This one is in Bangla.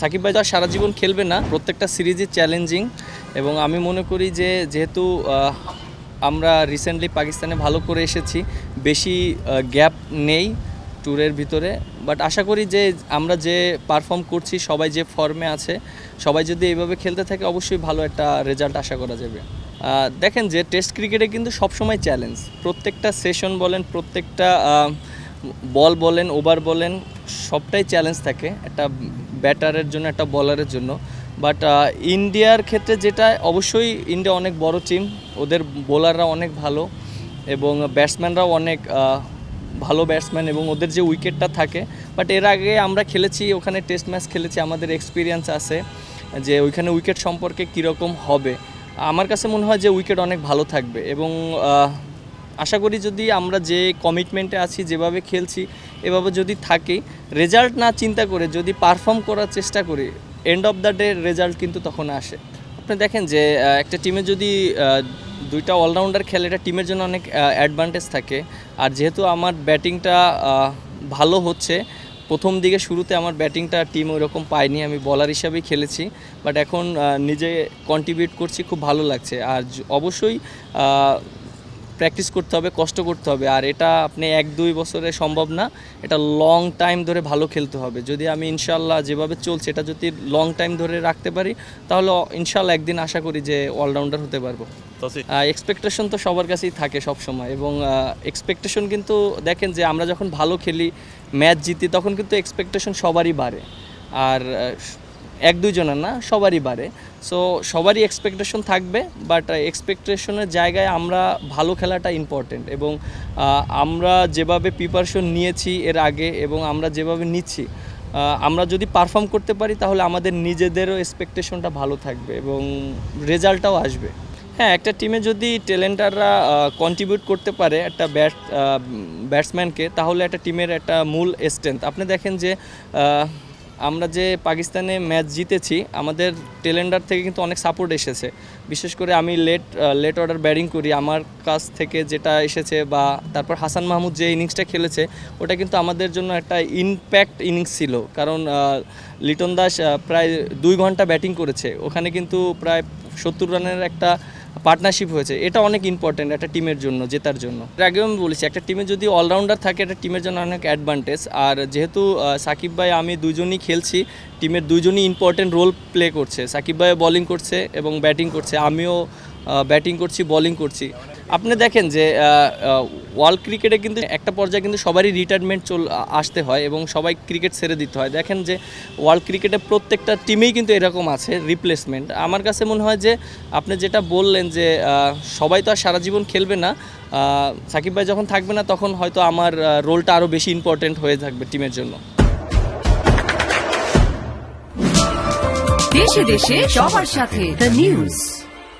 সাকিব ভাই তো আর সারা জীবন খেলবে না, প্রত্যেকটা সিরিজই চ্যালেঞ্জিং এবং আমি মনে করি যে যেহেতু আমরা রিসেন্টলি পাকিস্তানে ভালো করে এসেছি, বেশি গ্যাপ নেই ট্যুরের ভিতরে, বাট আশা করি যে আমরা যে পারফর্ম করছি, সবাই যে ফর্মে আছে, সবাই যদি এইভাবে খেলতে থাকে অবশ্যই ভালো একটা রেজাল্ট আশা করা যাবে। দেখেন যে টেস্ট ক্রিকেটে কিন্তু সবসময় চ্যালেঞ্জ, প্রত্যেকটা সেশন বলেন, প্রত্যেকটা বল বলেন, ওভার বলেন, সবটাই চ্যালেঞ্জ থাকে একটা ব্যাটারের জন্য, একটা বলারের জন্য। বাট ইন্ডিয়ার ক্ষেত্রে যেটা, অবশ্যই ইন্ডিয়া অনেক বড় টিম, ওদের বোলাররা অনেক ভালো এবং ব্যাটসম্যানরাও অনেক ভালো ব্যাটসম্যান এবং ওদের যে উইকেটটা থাকে। বাট এর আগে আমরা খেলেছি, ওখানে টেস্ট ম্যাচ খেলেছি, আমাদের এক্সপিরিয়েন্স আছে যে ওইখানে উইকেট সম্পর্কে কীরকম হবে। আমার কাছে মনে হয় যে উইকেট অনেক ভালো থাকবে এবং আশা করি যদি আমরা যে কমিটমেন্টে আছি, যেভাবে খেলছি, এভাবে যদি থাকি, রেজাল্ট না চিন্তা করে যদি পারফর্ম করার চেষ্টা করি, end of the day result কিন্তু তখন আসে। আপনি দেখেন যে একটা টিমে যদি দুইটা অলরাউন্ডার খেলে, এটা টিমের জন্য অনেক অ্যাডভান্টেজ থাকে। আর যেহেতু আমার ব্যাটিংটা ভালো হচ্ছে, প্রথম দিকে শুরুতে আমার ব্যাটিংটা টিম ওইরকম পায়নি, আমি বলার হিসাবেই খেলেছি, বাট এখন নিজে কন্ট্রিবিউট করছি, খুব ভালো লাগছে। আর অবশ্যই প্র্যাকটিস করতে হবে, কষ্ট করতে হবে, আর এটা আপনি 1-2 বছরে সম্ভব না, এটা লং টাইম ধরে ভালো খেলতে হবে। যদি আমি ইনশাল্লাহ যেভাবে চলছে এটা যদি লং টাইম ধরে রাখতে পারি, তাহলে ইনশাল্লাহ একদিন আশা করি যে অলরাউন্ডার হতে পারবো। এক্সপেকটেশন তো সবার কাছেই থাকে সব সময়, এবং এক্সপেকটেশন কিন্তু দেখেন যে আমরা যখন ভালো খেলি, ম্যাচ জিতি, তখন কিন্তু এক্সপেকটেশন সবারই বাড়ে, আর 1-2 জনের না, সবারই বাড়ে। সো সবারই এক্সপেকটেশন থাকবে, বাট এক্সপেকটেশনের জায়গায় আমরা ভালো খেলাটা ইম্পর্টেন্ট, এবং আমরা যেভাবে প্রিপারেশন নিয়েছি এর আগে এবং আমরা যেভাবে নিচ্ছি, আমরা যদি পারফর্ম করতে পারি, তাহলে আমাদের নিজেদেরও এক্সপেকটেশনটা ভালো থাকবে এবং রেজাল্টটাও আসবে। হ্যাঁ, একটা টিমে যদি ট্যালেন্টাররা কন্ট্রিবিউট করতে পারে একটা ব্যাটসম্যানকে, তাহলে একটা টিমের একটা মূল স্ট্রেংথ। আপনি দেখেন যে আমরা যে পাকিস্তানে ম্যাচ জিতেছি, আমাদের টেলেন্ডার থেকে কিন্তু অনেক সাপোর্ট এসেছে। বিশেষ করে আমি লেট অর্ডার ব্যাটিং করি, আমার কাছ থেকে যেটা এসেছে, বা তারপর হাসান মাহমুদ যে ইনিংসটা খেলেছে, ওটা কিন্তু আমাদের জন্য একটা ইম্প্যাক্ট ইনিংস ছিল, কারণ লিটন দাস প্রায় 2 ঘন্টা ব্যাটিং করেছে, ওখানে কিন্তু প্রায় 70 রানের একটা পার্টনারশিপ হয়েছে। এটা অনেক ইম্পর্টেন্ট একটা টিমের জন্য, জেতার জন্য। এর আগেও আমি বলেছি, একটা টিমে যদি অলরাউন্ডার থাকে, একটা টিমের জন্য অনেক অ্যাডভান্টেজ। আর যেহেতু সাকিব ভাই আমি দুজনই খেলছি, টিমের দুজনই ইম্পর্টেন্ট রোল প্লে করছে। সাকিব ভাই বোলিং করছে এবং ব্যাটিং করছে, আমিও ব্যাটিং করছি, বোলিং করছি। আপনি দেখেন যে ওয়ার্ল্ড ক্রিকেটে কিন্তু একটা পর্যায়ে কিন্তু সবারই রিটায়ারমেন্ট আসতে হয় এবং সবাই ক্রিকেট ছেড়ে দিতে হয়। দেখেন যে ওয়ার্ল্ড ক্রিকেটে প্রত্যেকটা টিমেই কিন্তু এরকম আছে রিপ্লেসমেন্ট। আমার কাছে মনে হয় যে আপনি যেটা বললেন যে সবাই তো আর সারা জীবন খেলবে না, সাকিব ভাই যখন থাকবে না, তখন হয়তো আমার রোলটা আরও বেশি ইম্পর্টেন্ট হয়ে থাকবে টিমের জন্য। দেশে দেশে সবার সাথে দ্য নিউজ।